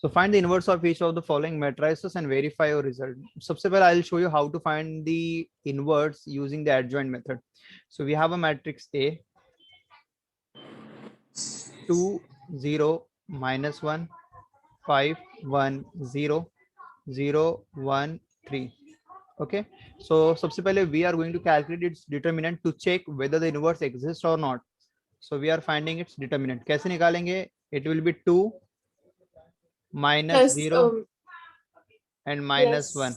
So find the inverse of each of the following matrices and verify your result. सबसे पहले I'll show you how to find the inverse using the adjoint method. So we have a matrix A, 2, 0, minus 1, 5, 1, 0, 0, 1, 3. Okay. So सबसे पहले we are going to calculate its determinant to check whether the inverse exists or not. So we are finding its determinant. कैसे निकालेंगे? It will be 2 minus 0 and minus 1.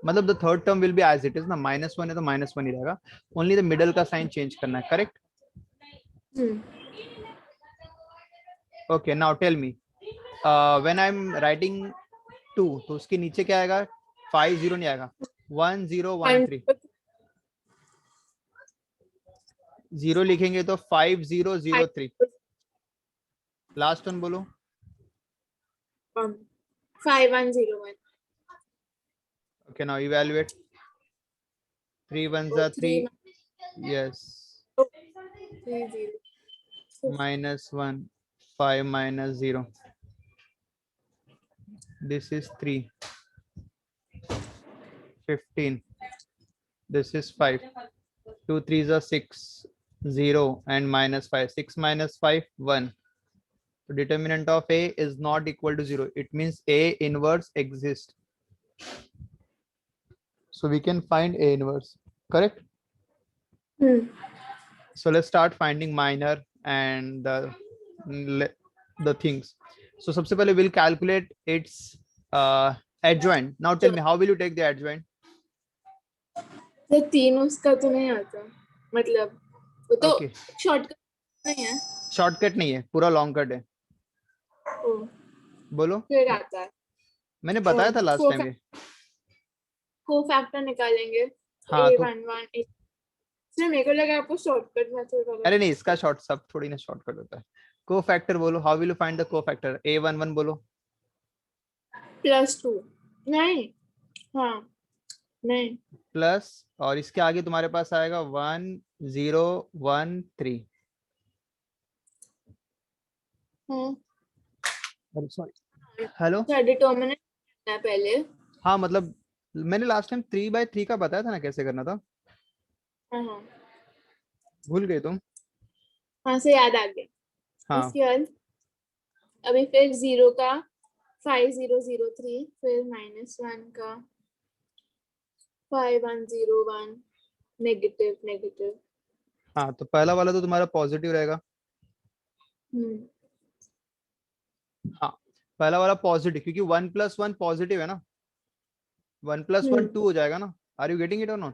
मतलब the third term will be as it is ना, -1 है तो -1 ही रहेगा. Only the middle का sign change करना है. Correct? Okay. Now tell me, when I'm writing 2, तो उसके नीचे क्या आएगा? 5 0 नहीं आएगा. 1 0 1 3. 0 लिखेंगे तो 5 0 0 3. लास्ट वन बोलो. 5 1 0 1. Okay, now evaluate. 3 1s are 3. Yes. 3 0. -1, 5 minus 0. This is 3. 15. This is 5. 2 3s are 6. 0 and -5. 6 minus 5 1. The determinant of A is not equal to 0. It means A inverse exists. So we can find A inverse. Correct? So let's start finding minor and the things. So सबसे पहले we'll calculate its adjoint. Now tell me, how will you take the adjoint? तो 3 उसका तो नहीं आता, मतलब वो तो शॉर्टकट नहीं है. शॉर्टकट नहीं है, पूरा लॉन्ग कट है. बोलो. फिर आता है. मैंने बताया था लास्ट टाइम. कोफैक्टर निकालेंगे. हाँ, A11 मेरे को लगा आपको शॉर्टकट मेथड होगा. अरे नहीं, इसका शॉर्ट सब थोड़ी ना शॉर्टकट होता है. कोफैक्टर बोलो. How will you find the cofactor? A11 बोलो. +2. नहीं, हाँ नहीं, प्लस और इसके आगे तुम्हारे पास आएगा 1 0 1 3. Sorry, hello. डिटरमिनेंट करना है पहले. हाँ, मतलब मैंने लास्ट टाइम 3/3 का बताया था ना कैसे करना था. भूल गए तुम? हाँ, से याद आ गया. हाँ. उसके बाद अभी फिर 0 का 5 0 0 3, फिर -1 का 5 1 0 1, नेगेटिव. हाँ, तो पहला वाला तो तुम्हारा पॉजिटिव रहेगा. हाँ, पहला वाला पॉजिटिव, क्योंकि 1 + 1 पॉजिटिव है ना. 1 + 1 2 हो जाएगा ना. आर यू गेटिंग इट और नॉट?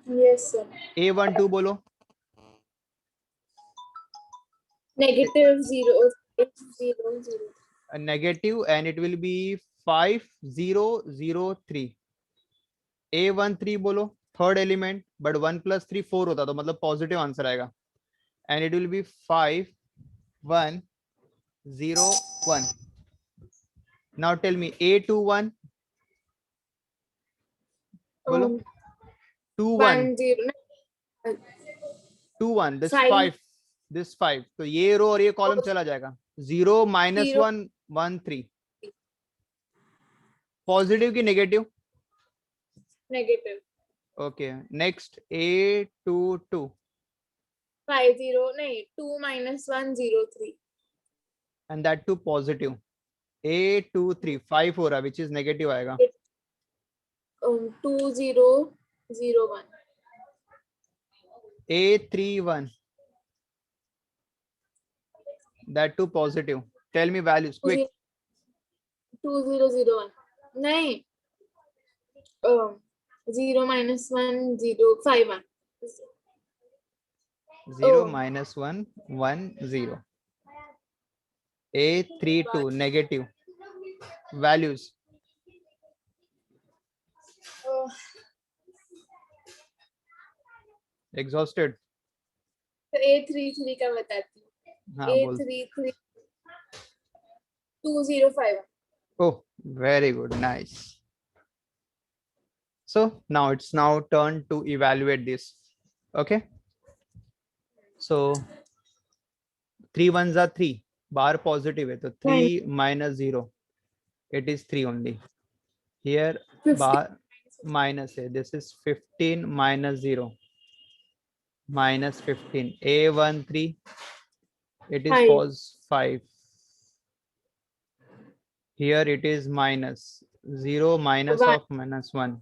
Yes sir. A12 बोलो. -0 0 0. A negative, and it will be 5 0 0 3. A13 बोलो. थर्ड एलिमेंट, बट 1 + 3 4 होता, तो मतलब पॉजिटिव आंसर आएगा. And it will be 5 1 0 1. Now tell me A21 बोलो. 2 1 2 1. दिस 5. तो ये रो और ये कॉलम चला जाएगा. 0 -1 1 3. पॉजिटिव की negative? Negative. Okay. Next A22. 5 0 नहीं, 2 -1 0 3. And that to positive. A23 5 हो रहा, विच इज नेगेटिव आएगा. 2 0 0 1. A31, that too positive. Tell me values quick. 2 0 0 1. नहीं, 0 -1 0 5 1. 0 -1 1 0. A32 negative. Values. Exhausted? तो A33 का बताती हूँ. A33 2 0 5 1. Oh, very good, nice. So now it's now turn to evaluate this. Okay. So 3 1s are 3. बाहर positive है तो 3 minus 0, it is 3 only. Here 50 बाहर minus है, this is 15 minus 0, minus 15. A13, it is 5 false 5. Here it is minus 0 minus 1 of minus 1,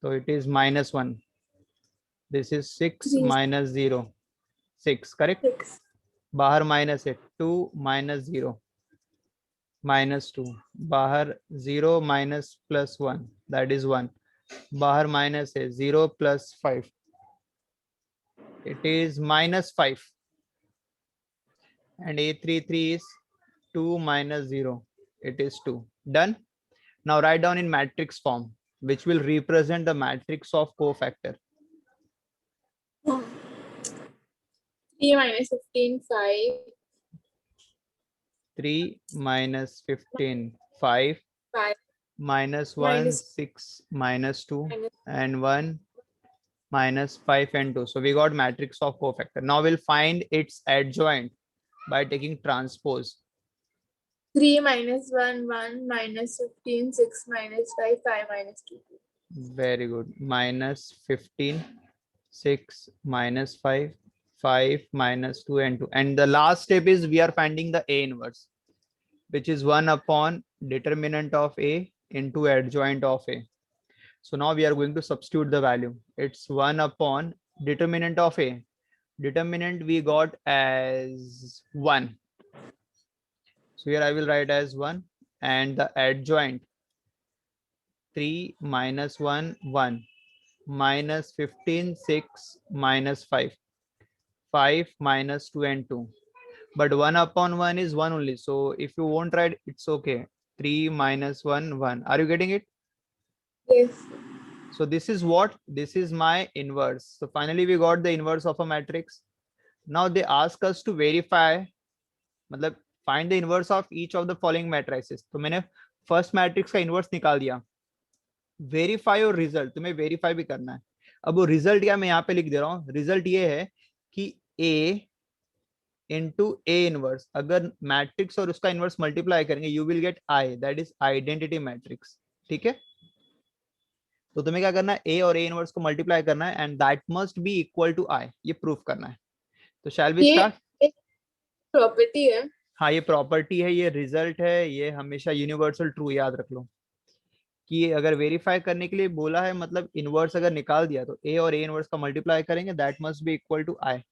so it is minus 1. This is 6 3 minus 0, 6, correct. 6 बाहर minus है, 2 minus 0, minus 2. बाहर 0 minus plus 1, that is 1. बाहर minus है, 0 plus 5, it is minus 5. And A33 is 2 minus 0, it is 2. Done. Now write down in matrix form, which will represent the matrix of cofactor. 3 minus 15 5 3 minus 15 5, 5 minus 1 minus 6 minus 2 minus and 1 minus 5 and 2. So we got matrix of cofactor. Now we'll find its adjoint by taking transpose. 3 minus 1 1 minus 15 6 minus 5 5 minus 2 Very good. Minus 15 6 minus 5 5 minus 2 and 2. And the last step is we are finding the A inverse, which is 1 upon determinant of A into adjoint of A. So now we are going to substitute the value. It's 1 upon determinant of A. Determinant we got as 1. So here I will write as 1, and the adjoint 3 minus 1 1 minus 15 6 minus 5 5 minus 2 and 2. But 1 upon 1 is 1 only. So if you won't write, it's okay. 3 minus 1 1. Are you getting it? yes So this is what? This is my inverse. So finally we got the inverse of a matrix. Now they ask us to verify, मतलब find the inverse of each of the following matrices. तो मैंने first matrix का inverse निकाल दिया. Verify और result, तुम्हें verify भी करना है. अब वो result क्या मैं यहाँ पे लिख दे रहा हूँ. Result ये है कि A into A inverse, अगर matrix और उसका inverse multiply करेंगे, you will get I, that is identity matrix. ठीक है. तो तुम्हें क्या करना है, A और A इनवर्स को मल्टीप्लाई करना है and that must be equal to I, ये प्रूफ करना है. तो शैल वी स्टार्ट. ये प्रॉपर्टी है. हाँ ये प्रॉपर्टी है, ये रिजल्ट है, ये हमेशा यूनिवर्सल ट्रू याद रख लो कि अगर वेरीफाई करने के लिए बोला है, मतलब इनवर्स अगर निकाल दिया तो A और A इनवर्स का मल्टीप्लाई करेंगे, that must be equal to I.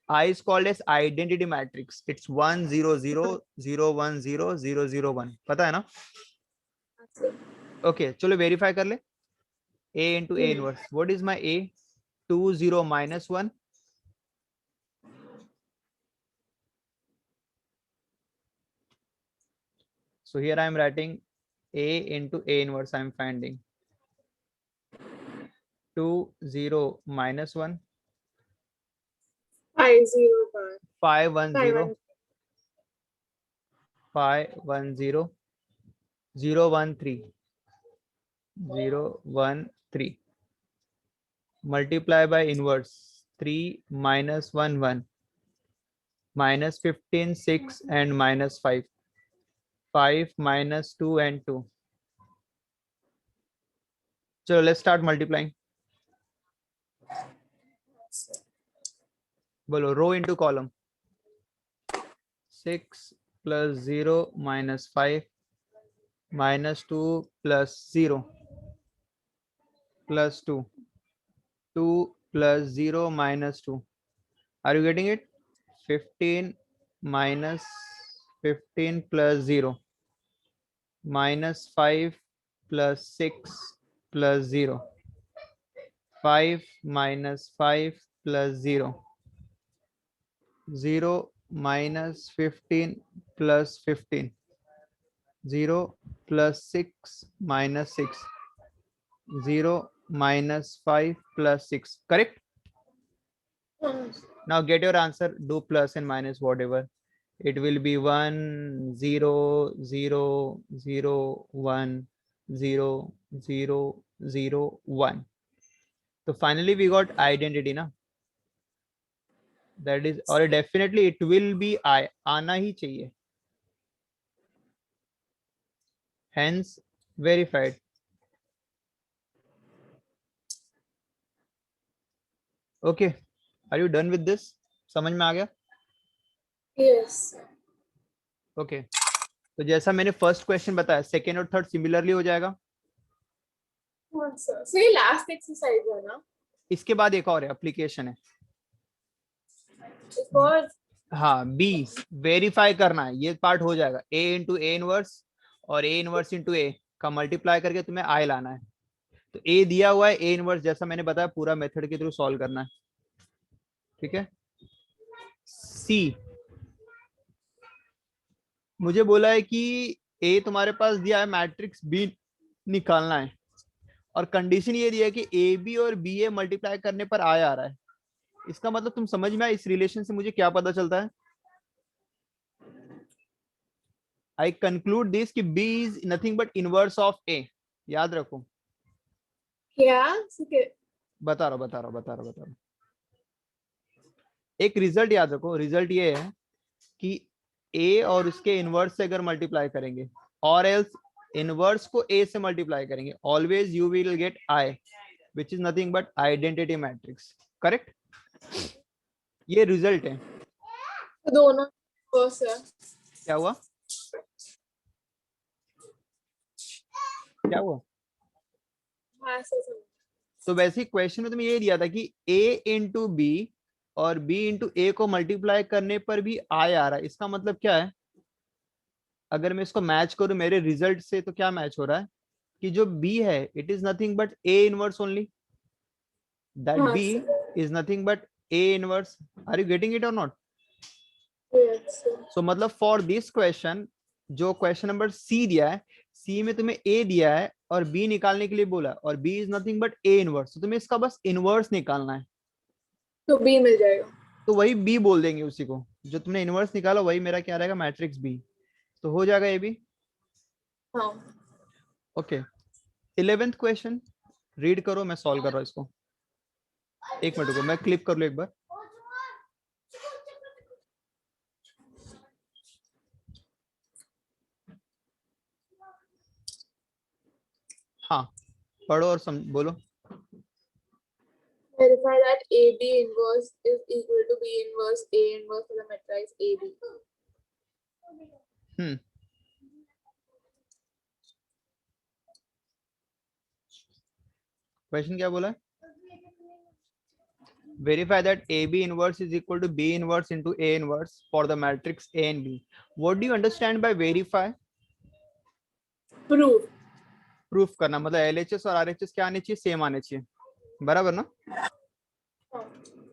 I is called as identity matrix. It's 1 0 0 0 1 0 0 0 1. पता है ना? ओके चलो वेरीफाई कर ले. A into A inverse. What is my A? 2 0 minus 1. So here I am writing A into A inverse. I am finding 2 0 minus 1. 5 0 1 5 1 5 0. 1 5 1 0 0 1 3 0 1 3. Multiply by inverse. 3 minus 1 1 minus 15 6 and minus 5 5 minus 2 and 2. So let's start multiplying. Bolo, row into column. 6 plus 0 minus 5 minus 2 plus 0 plus 2. 2 plus 0 minus 2. Are you getting it? 15 minus 15 plus 0 minus 5 plus 6 plus 0. 5 minus 5 plus 0. 0 minus 15 plus 15. 0 plus 6 minus 6. 0 minus 5 plus 6. Correct? Now get your answer. Do plus and minus whatever. It will be 1 0 0 0 1 0 0 0 1. So finally we got identity, na? That is, और definitely it will be I, आना ही चाहिए, hence verified. Okay, are you done with this? समझ में आ गया? Yes. Okay, तो जैसा मैंने फर्स्ट क्वेश्चन बताया, सेकेंड और थर्ड सिमिलरली हो जाएगा। कौन सा? सो ये लास्ट एक्सरसाइज है ना? इसके बाद एक और एप्लीकेशन है, एक और। हाँ, बी वेरीफाई करना है, ये पार्ट हो जाएगा। ए इंटू ए इनवर्स और ए इनवर्स इंटू ए का मल्टीप्लाई करके तुम्हें आई लाना है। तो ए दिया हुआ है, ए इनवर्स जैसा मैंने बताया पूरा मेथड के थ्रू सॉल्व करना है, ठीक है। सी, मुझे बोला है कि ए तुम्हारे पास दिया है, मैट्रिक्स बी निकालना है, और कंडीशन ये दिया है कि ए बी और बी ए मल्टीप्लाई करने पर आई आ रहा है। इसका मतलब तुम समझ में आए, इस रिलेशन से मुझे क्या पता चलता है? आई कंक्लूड दिस कि B is nothing but inverse of A. याद रखो, क्या? बता रहा हूं। एक रिजल्ट याद रखो, रिजल्ट ये है कि ए और उसके इनवर्स से अगर मल्टीप्लाई करेंगे, और एल्स इनवर्स को ए से मल्टीप्लाई करेंगे, always you will get I, which is nothing but identity matrix. Correct, ये रिजल्ट है। तो दोनों इनवर्स है। क्या हुआ? क्या हुआ? हाँ, ऐसे समझ। तो वैसे क्वेश्चन में तुम्हें ये दिया था कि a इंटू बी और b इंटू ए को मल्टीप्लाई करने पर भी आई आ रहा है। इसका मतलब क्या है? अगर मैं इसको मैच करूं मेरे रिजल्ट से, तो क्या मैच हो रहा है कि जो b है it is nothing but a inverse only, that हाँ b sir. Is nothing but a inverse. Are you getting it और नॉट? Yes sir. सो मतलब फॉर दिस क्वेश्चन, जो क्वेश्चन नंबर सी दिया है, सी में तुम्हें a दिया है और b निकालने के लिए बोला, और b is nothing but a inverse, तो तुम्हें इसका बस इनवर्स निकालना है। तो बी मिल जाएगा। तो वही बी बोल देंगे उसी को, जो तुमने इनवर्स निकाला वही मेरा क्या रहेगा, मैट्रिक्स बी। तो हो जाएगा ये भी। हाँ। ओके, 11th क्वेश्चन रीड करो, मैं सॉल्व कर रहा हूँ इसको। एक मिनट रुको, मैं क्लिप कर लूँ एक बार। हाँ, पढ़ो और बोलो। Verify that AB inverse is equal to B inverse A inverse for the matrix AB. Question क्या बोला? Verify that AB inverse is equal to B inverse into A inverse for the matrix A and B. What do you understand by verify? Prove. Proof करना, मतलब LHS और RHS क्या आने चाहिए? Same आने चाहिए, बराबर ना?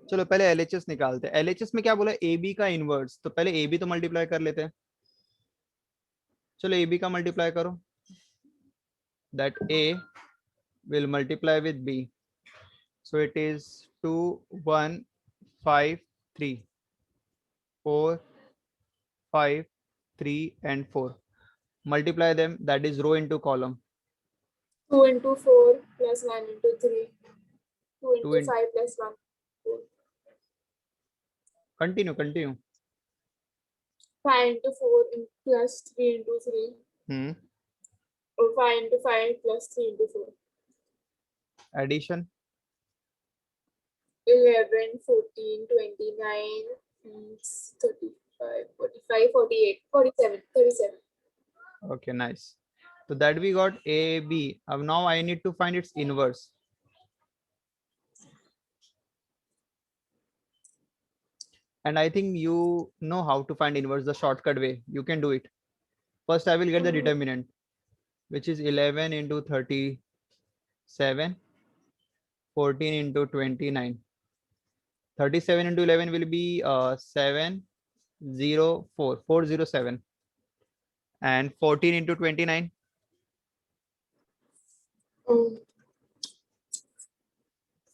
चलो पहले LHS निकालते हैं। LHS में क्या बोला? AB का इनवर्स, तो पहले AB तो मल्टीप्लाई कर लेते हैं। चलो AB का मल्टीप्लाई करो, that A will multiply with B, so it is 2 1 5 3 4 5 3 and 4. Multiply them, that is row into column. 2 into 4 plus 1 into 3. 2 2 into in, 5 plus 1. 4. continue. 5 into 4 plus 3 into 3. Or 5 into 5 plus 3 into 4. Addition. 11, 14, 29, 35, 45, 48, 47, 37. Okay, nice. So that we got AB. Now I need to find its inverse. And I think you know how to find inverse, the shortcut way. You can do it. First, I will get the determinant, which is 11 into 37, 14 into 29. 37 into 11 will be 704, 407. And 14 into 29.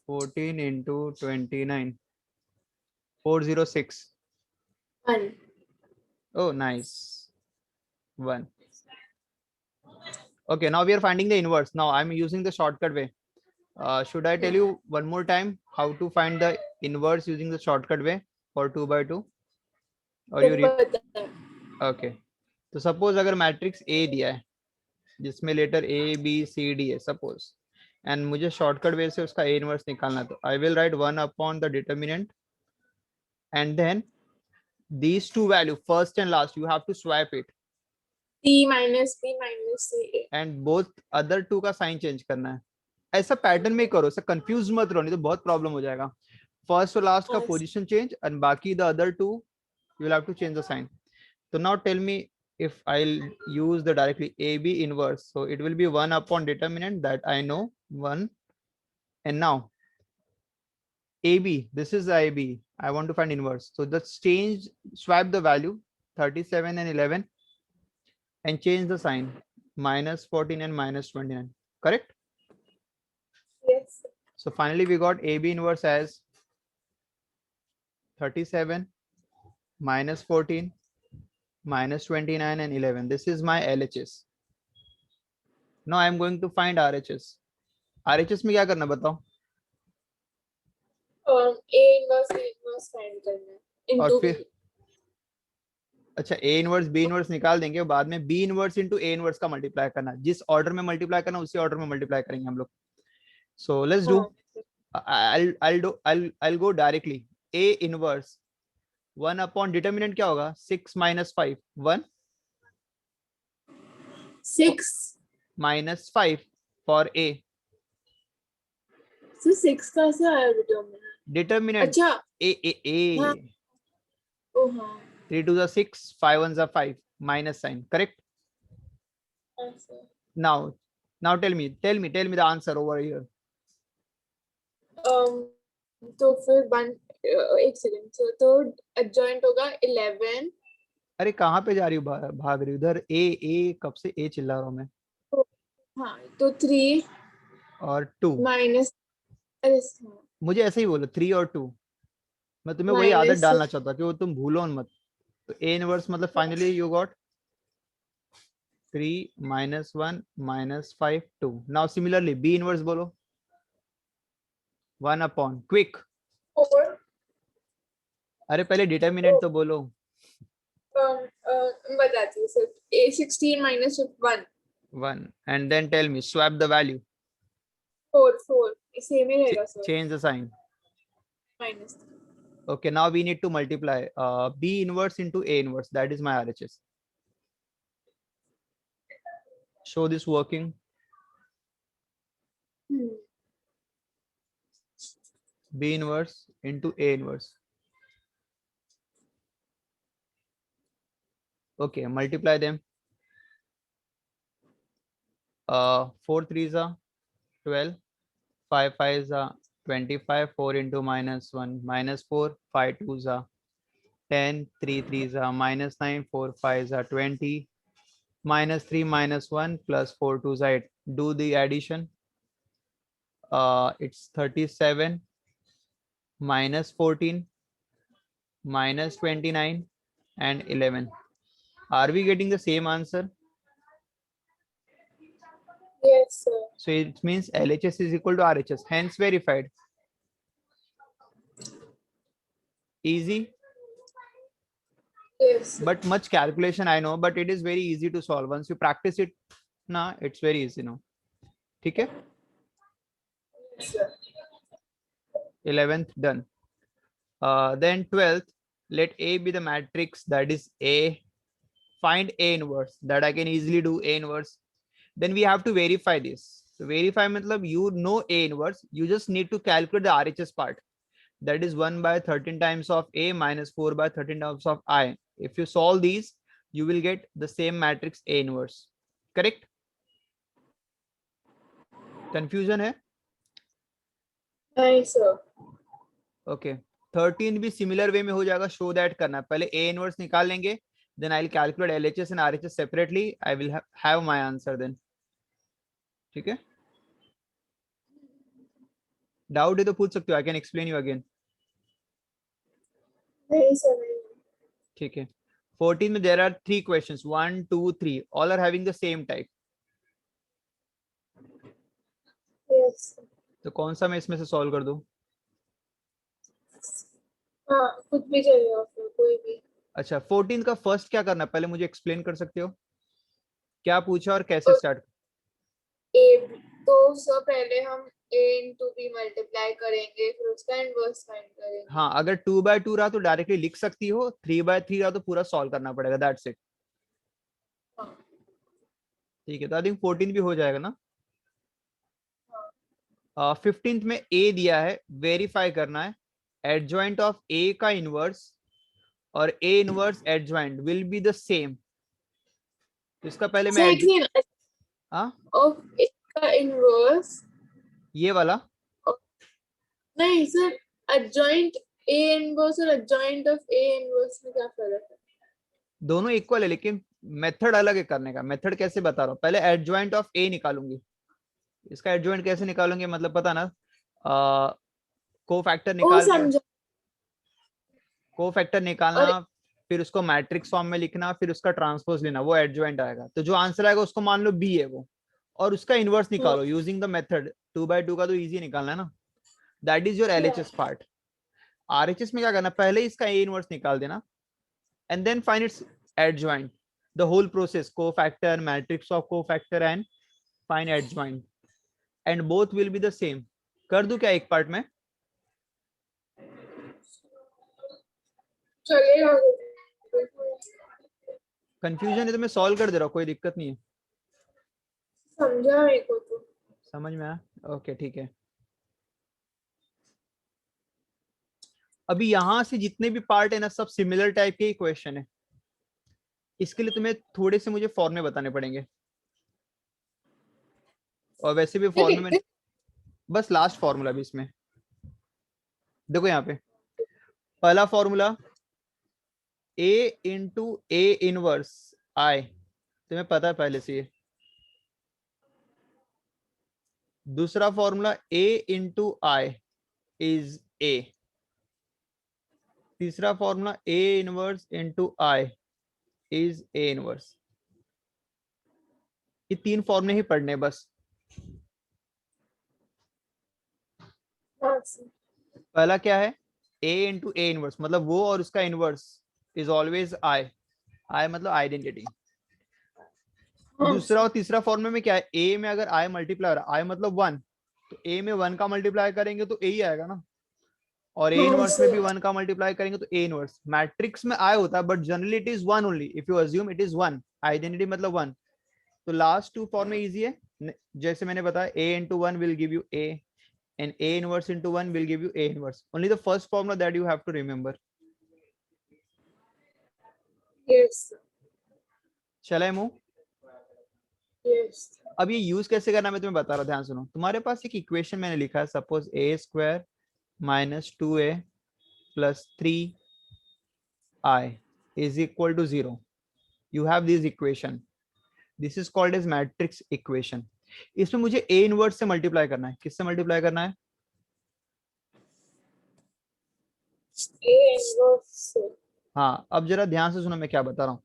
14 into 29. 406. 1. Oh, nice. 1. Okay, now we are finding the inverse. Now I'm using the shortcut way. Should I tell you one more time how to find the inverse using the shortcut way? or 2 by 2? Or you read? पता है. Okay. तो suppose अगर matrix A दिया है जिसमें letter A B C D है suppose, and मुझे shortcut way से उसका ए इनवर्स निकालना, तो I will write 1 upon the determinant and then these two value first and last you have to swap it C minus B minus C. and both other two का sign change करना है. ऐसा pattern में करो, ऐसा confuse मत रहो, नहीं तो बहुत प्रॉब्लम हो जाएगा. फर्स्ट और लास्ट का Yes. पोजीशन चेंज एंड बाकी the other two you will have to change the sign. So now tell me if I'll use the directly AB inverse. So it will be 1 upon determinant that I know 1. And now AB, this is AB. I want to find inverse. So let's change, swap the value 37 and 11 and change the sign minus 14 and minus 29. Correct? Yes. So finally we got AB inverse as 37 minus 14 minus 29 and 11. This is my LHS. Now I am going to find RHS. RHS में क्या करना बताओ? A inverse find करना है. और Into फिर B. अच्छा A inverse B inverse निकाल देंगे, बाद में B inverse into A inverse का मल्टीप्लाई करना, जिस ऑर्डर में मल्टीप्लाई करना उसी ऑर्डर में मल्टीप्लाई करेंगे हम लोग. So let's do. I'll go directly. A inverse 1 upon determinant क्या होगा? 6 minus 5 1 6. minus 5 for A. So 6 कहाँ से आया determinant? Determinant अच्छा. A. हाँ. Oh हाँ. 3 to the 6, 5 1s are 5, minus sign. Correct? ऐसे. Now tell me the answer over here. तो फिर एक सेकंड. तो adjoint होगा 11. अरे कहाँ पे जा रही हूँ, भाग रही हूँ उधर. ए कब से ए चिल्ला रहा हूँ मैं. हाँ तो 3 और 2 माइनस. अरे मुझे ऐसे ही बोलो 3 और 2. मैं तुम्हें वही आदत डालना चाहता कि वो तुम भूलो मत. तो ए इनवर्स मतलब finally you got 3 minus 1 minus 5 2. Now similarly B inverse बोलो. 1 upon quick. 4. अरे पहले डिटर्मिनेंट तो बोलो. बताती हूँ sir. A 16 minus 1. 1 and then tell me swap the value. 4. Same ही रहेगा sir. Change the sign. Minus. Okay, now we need to multiply B inverse into A inverse. That is my RHS. Show this working. B inverse into A inverse. Okay, multiply them. 4 3s are 12, 5 5s are 25, 4 into minus 1 minus 4, 5 2s are 10, 3 3s are minus 9, 4 5s are 20, minus 3 minus 1 plus 4 2s are 8. Do the addition. It's 37 minus 14 minus 29 and 11. Are we getting the same answer? Yes sir. So it means LHS is equal to RHS, hence verified. Easy. Yes sir. But much calculation I know, but it is very easy to solve once you practice it. Nah, it's very easy now. ठीक है? Yes sir. 11th done. Then 12th, let A be the matrix that is A. Find A inverse, that I can easily do A inverse. Then we have to verify this. So verify matlab you know A inverse, you just need to calculate the RHS part. That is 1 by 13 times of A minus 4 by 13 times of I. If you solve these, you will get the same matrix A inverse. Correct? Confusion hai? नहीं sir. Okay. 13 भी similar way में हो जाएगा. Show that करना है. पहले A inverse निकाल लेंगे. Then I'll calculate LHS and RHS separately. I will have my answer then. ठीक है? Doubt है तो पूछ सकते हो. I can explain you again. नहीं sir नहीं. ठीक है. 14 में there are 3 questions. 1, 2, 3. All are having the same type. Yes. तो कौन सा मैं इसमें से solve कर दूं? हाँ कुछ भी चलेगा, फिर कोई भी। अच्छा 14 का फर्स्ट क्या करना है पहले मुझे एक्सप्लेन कर सकते हो, क्या पूछा और कैसे स्टार्ट? ए, तो सर पहले हम ए इंटू बी मल्टीप्लाई करेंगे, फिर उसका इनवर्स फाइंड करेंगे। हाँ अगर 2/2 रहा तो डायरेक्टली लिख सकती हो, 3/3 रहा तो पूरा सॉल्व करना पड़ेगा, दैट्स इट। हाँ ठीक है तो आई थिंक 14 भी हो जाएगा ना। हाँ 15th में ए दिया है, वेरीफाई करना है एडजॉइंट ऑफ ए का इनवर्स और A inverse adjoint will be the same. इसका पहले मैं सेकंड हाँ ऑफ ए का इनवर्स। ये वाला नहीं सर, adjoint ए इनवर्स और adjoint ऑफ ए इनवर्स में क्या फर्क है? दोनों इक्वल है लेकिन मेथड अलग है करने का। मेथड कैसे बता रहा हूँ, पहले एडजॉइंट ऑफ ए निकालूंगी। इसका एडजॉइंट कैसे निकालूंगी मतलब पता ना, को फैक्टर ओ निकाल के, समझा। को फैक्टर निकालना, और फिर उसको मैट्रिक्स फॉर्म में लिखना, फिर उसका ट्रांसपोज लेना, वो एडजॉइंट आएगा। तो जो आंसर आएगा उसको मान लो बी है वो, और उसका इनवर्स हाँ निकालो यूजिंग द मेथड। 2/2 का तो इजी निकालना है ना, that is your LHS part. RHS में क्या करना, पहले इसका ए इनवर्स निकाल देना and then find its adjoint, the whole process, cofactor, matrix of cofactor and find adjoint, and both will be the same। कर दूं क्या एक पार्ट में? चलेगा। कंफ्यूजन है तो मैं सॉल्व कर दे रहा हूँ, कोई दिक्कत नहीं है। समझा मेरे को तो। समझ में आया? ओके ठीक है। अभी यहां से जितने भी पार्ट है ना सब सिमिलर टाइप के ही क्वेश्चन है। इसके लिए तुम्हें थोड़े से मुझे फॉर्मे बताने पड़ेंगे, और वैसे भी ये फॉर्मे में देखते बस लास्ट फॉर्मूला भी इसमें देखो यहाँ पे। पहला formula A into A inverse I, तुम्हें पता है पहले से ये। दूसरा formula A into I is A. तीसरा formula A inverse into I is A inverse. ये तीन फॉर्मूले ही पढ़ने हैं बस। हाँ सर। पहला क्या है, ए इंटू ए इनवर्स मतलब वो और उसका इनवर्स इज ऑलवेज आई, आई मतलब आइडेंटिटी। हाँ दूसरा सर। और तीसरा फॉर्मूले में क्या है, ए में अगर आई मल्टीप्लाई हो रहा है, आई मतलब 1, तो ए में 1 का मल्टीप्लाई करेंगे तो ए ही आएगा ना, और ए हाँ इनवर्स में भी सर। 1 का मल्टीप्लाई करेंगे तो ए इनवर्स। मैट्रिक्स में आई होता है but generally it is 1 only if you assume it is 1, identity मतलब 1। तो लास्ट टू फॉर्म में इजी है, जैसे मैंने बताया A into 1 will give you A and a inverse into 1 will give you a inverse, only the first formula that you have to remember। Yes चले move. Yes. अब ये use कैसे करना मैं तुम्हें बता रहा हूँ, ध्यान सुनो। तुम्हारे पास एक इक्वेशन मैंने लिखा है, suppose A square minus 2a plus 3i is equal to 0। you have this equation, this is called as matrix equation। इसमें मुझे a इनवर्स से मल्टीप्लाई करना है, किससे मल्टीप्लाई करना है? ए इनवर्स से। हाँ अब जरा ध्यान से सुनो मैं क्या बता रहा हूँ।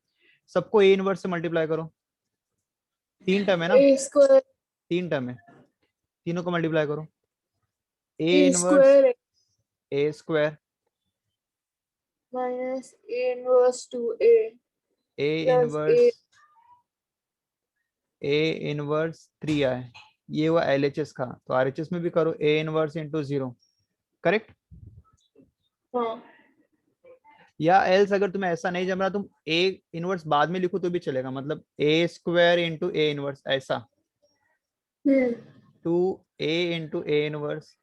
सबको a इनवर्स से मल्टीप्लाई करो, तीन टर्म है ना, ए स्क्वायर। तीन टर्म है, तीनों को मल्टीप्लाई करो। A A inverse square A square minus A inverse two A A plus inverse A. A inverse 3i, ये हुआ एलएचएस का। तो आरएचएस में भी करो ए इनवर्स इंटू 0, करेक्ट? हाँ या एल्स अगर तुम्हें ऐसा नहीं जम रहा तुम ए इनवर्स बाद में लिखो तो भी चलेगा, मतलब A square into A inverse ऐसा, two A into A inverse,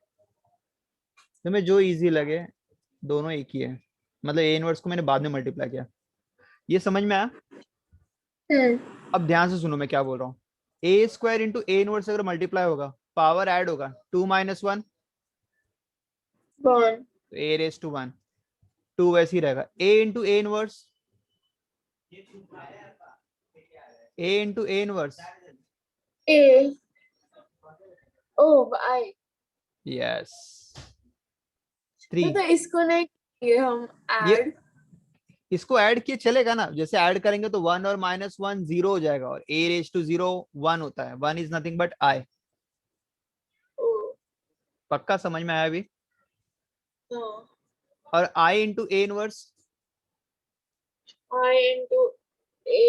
तुम्हें जो इजी लगे, दोनों एक ही है। मतलब ए इनवर्स को मैंने बाद में मल्टीप्लाई किया। ये समझ में आया? अब ध्यान से सुनो मैं क्या बोल रहा हूँ। ए स्क्वायर इंटू ए इनवर्स अगर मल्टीप्लाई होगा, पावर ऐड होगा, 2 माइनस 1 वन तो ए रेस टू 1, 2 वैसे ही रहेगा। A into A inverse, A into A inverse, A O I. Yes 3। तो इसको नहीं किए हम ये ऐड। इसको ऐड किए चलेगा ना, जैसे ऐड करेंगे तो 1 और माइनस 1 0 हो जाएगा, और ए रेस टू 0 1 होता है, 1 इज नथिंग बट आई। ओ पक्का समझ में आया अभी? हाँ और I into A inverse, I into A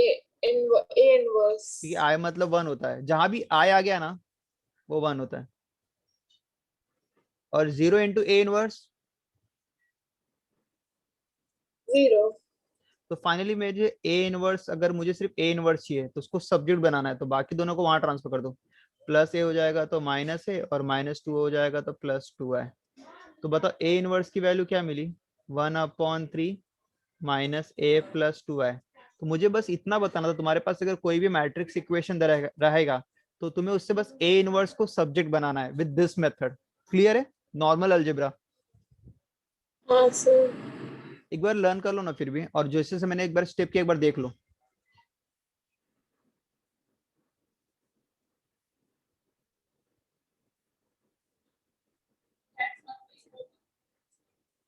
inverse. ठीक है, I मतलब 1 होता है, जहां भी I आ गया ना वो 1 होता है। और 0 इंटू A इनवर्स, 0. तो फाइनली मुझे A इनवर्स, अगर मुझे सिर्फ A इनवर्स चाहिए तो उसको सब्जेक्ट बनाना है, तो बाकी दोनों को वहां ट्रांसफर कर दो। प्लस A हो जाएगा तो माइनस A, और -2 हो जाएगा तो +2i। तो बताओ A इनवर्स की वैल्यू क्या मिली, 1/3 माइनस A+2i। तो मुझे बस इतना बताना था, तुम्हारे पास अगर कोई भी मैट्रिक्स इक्वेशन रहेगा तो तुम्हें उससे बस A इनवर्स को सब्जेक्ट बनाना है विद दिस मेथड। क्लियर है? नॉर्मल अलजेब्रा हाँ सर। एक बार लर्न कर लो ना फिर भी, और जैसे से मैंने एक बार स्टेप किया एक बार देख लो।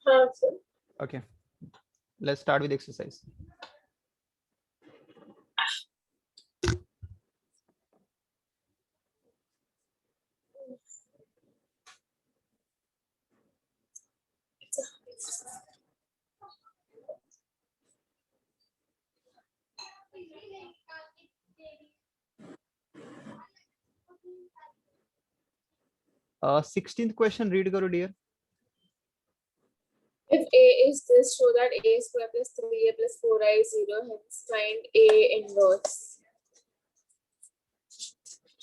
हाँ sir. Okay, let's start with exercise. Sixteenth question read करो dear. If A is this, show that A square plus 3A plus 4I is 0. Hence find A inverse.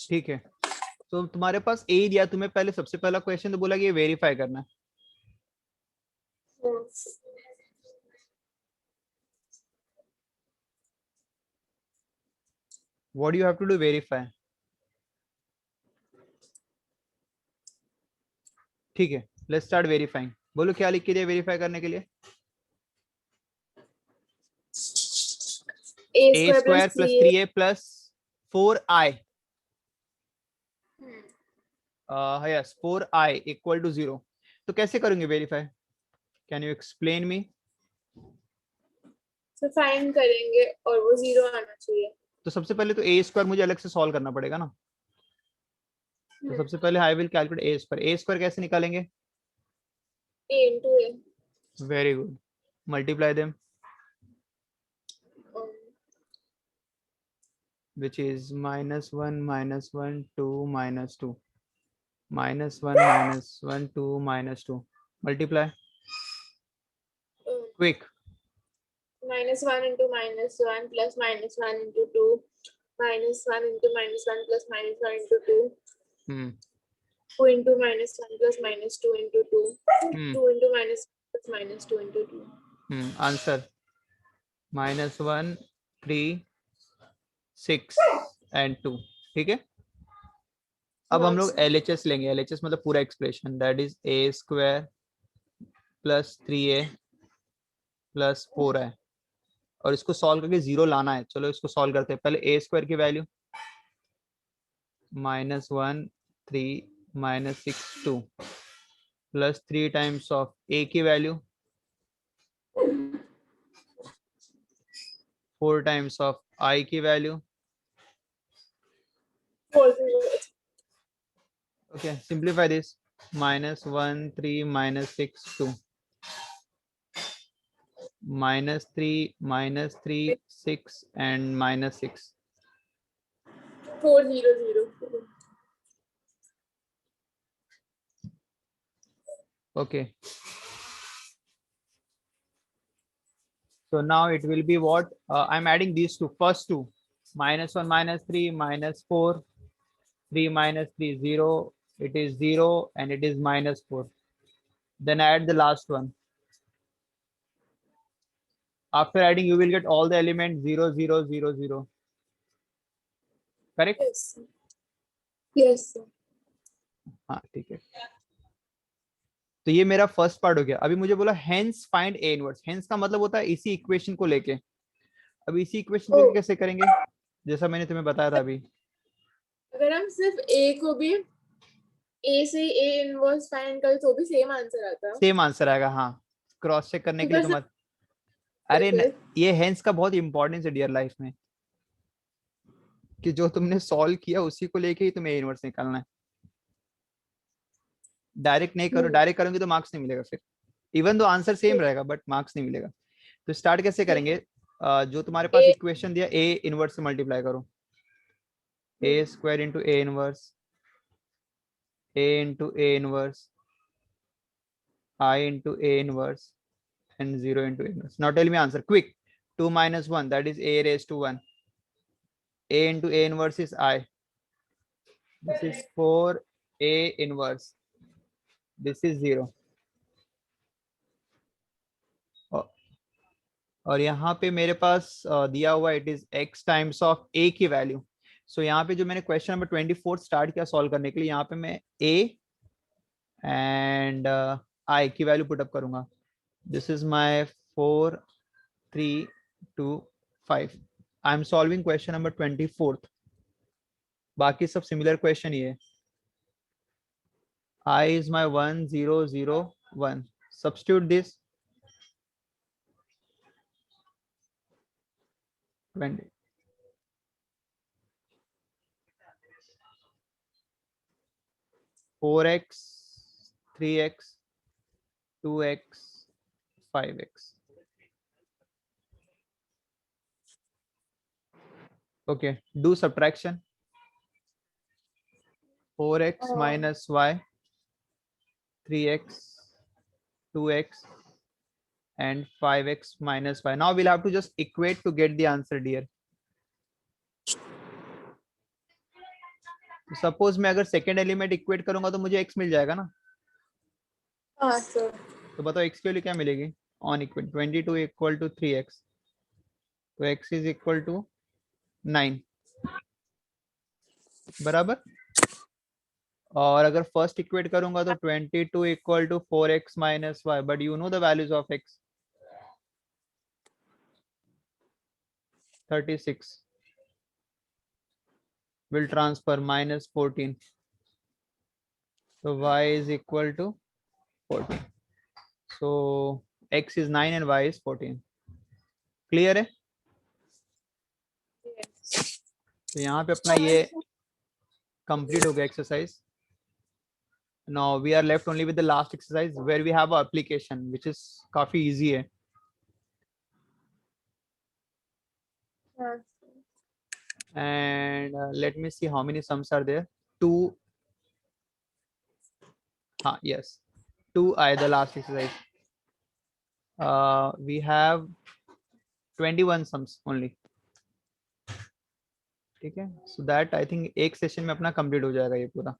ठीक है, तो तुम्हारे पास ए दिया, तुम्हें पहले सबसे पहला क्वेश्चन तो बोला कि ये वेरीफाई करना है। Yes. What do you have to do, verify. ठीक है, लेट्स स्टार्ट वेरीफाइंग। बोलो क्या लिख के दिया वेरीफाई करने के लिए। A A square plus square plus 3A. 3A plus 4i, yes 4i equal to 0। तो कैसे करेंगे verify, can you explain me. तो फाइंड करेंगे और वो 0 आना चाहिए। तो सबसे पहले तो ए स्क्वायर मुझे अलग से सॉल्व करना पड़ेगा ना। तो सबसे पहले I will calculate A square. A square कैसे निकालेंगे, A into A. Very good, multiply them, Um, which is -1 -1 2 -2 -1 -1 2 -2 multiply quick। -1 into -1 plus -1 into 2. -1 into -1 plus -1 into 2. hmm 2 into -1 plus -2 into 2. hmm 2 into plus -2 into 2. Answer -1 3 6 and 2। ठीक है, अब हम हाँ लोग sir. LHS लेंगे। LHS मतलब पूरा expression, that is a square plus 3a plus 4i, और इसको सॉल्व करके 0 लाना है। चलो इसको सॉल्व करते हैं। पहले a स्क्वायर की value -1 3 -6 2 plus 3 times of a की वैल्यू 4 टाइम्स ऑफ i की value. 4 0. Okay, simplify this. -1 3 -6 2 -3 6 and -6। 4 0 0. Okay, so now it will be what, I'm adding these two, first two, -1 -3 -4 3 -3 0, it is 0 and it is -4. Then add the last one. After adding you will get all the elements 0 0 0 0, correct? Yes sir. Yes sir. हाँ ठीक है, तो ये मेरा first part हो गया। अभी मुझे बोला hence find A inverse. Hence का मतलब होता है इसी इक्वेशन को लेके। अब इसी इक्वेशन को Oh, कैसे करेंगे, जैसा मैंने तुम्हें बताया था अभी। अगर हम सिर्फ A को भी A से A इनवर्स फाइंड करें तो भी सेम आंसर आता है। सेम आंसर आएगा, हाँ, क्रॉस चेक करने के लिए तुम। अरे ये हेंस का बहुत इंपॉर्टेंस है डियर लाइफ में, कि जो तुमने सॉल्व किया उसी को लेके ही तुम्हें ए इनवर्स निकालना है। डायरेक्ट नहीं करो, डायरेक्ट करोगे तो मार्क्स नहीं मिलेगा फिर। इवन दो आंसर सेम रहेगा बट मार्क्स नहीं मिलेगा। तो स्टार्ट कैसे करेंगे, जो तुम्हारे पास इक्वेशन दिया ए इनवर्स से मल्टीप्लाई करो, A square into A inverse, a into a inverse, I into a inverse, and 0 into a inverse. Now tell me answer quick. 2 minus 1, that is a raised to 1. A into a inverse is I. This is 4a inverse. This is 0. और यहाँ पे मेरे पास दिया हुआ it is x times of a की value. सो यहाँ पे जो मैंने क्वेश्चन नंबर 24 स्टार्ट किया सॉल्व करने के लिए, यहाँ पे मैं a एंड I की वैल्यू पुटअप करूंगा। This is my 4 3 2 5। I am solving question number 24। बाकी सब सिमिलर क्वेश्चन ही है। I is my 1 0 0 1। Substitute this 20, 4x 3x 2x 5x। okay, do subtraction। 4x minus y, 3x 2x and 5x minus y। now we'll have to just equate to get the answer dear। Suppose मैं अगर second element equate करूंगा तो मुझे x मिल जाएगा ना। हाँ sir. तो बताओ x के लिए क्या मिलेगी, on equate 22 equal to 3x, तो x इज इक्वल टू 9 बराबर। और अगर फर्स्ट इक्वेट करूंगा तो 22 equal to 4x minus y, but you know the values of x 36 will transfer minus 14, so y is equal to 14, so x is 9 and y is 14। Clear है। तो यहाँ पे अपना ये कंप्लीट हो गया exercise. now we are left only with the last exercise where we have our application which is काफी easy है। and let me see how many sums are there। 2, yes 2i, the last exercise। we have 21 sums only। ठीक है, so that I think एक session में अपना complete हो जाएगा ये पूरा।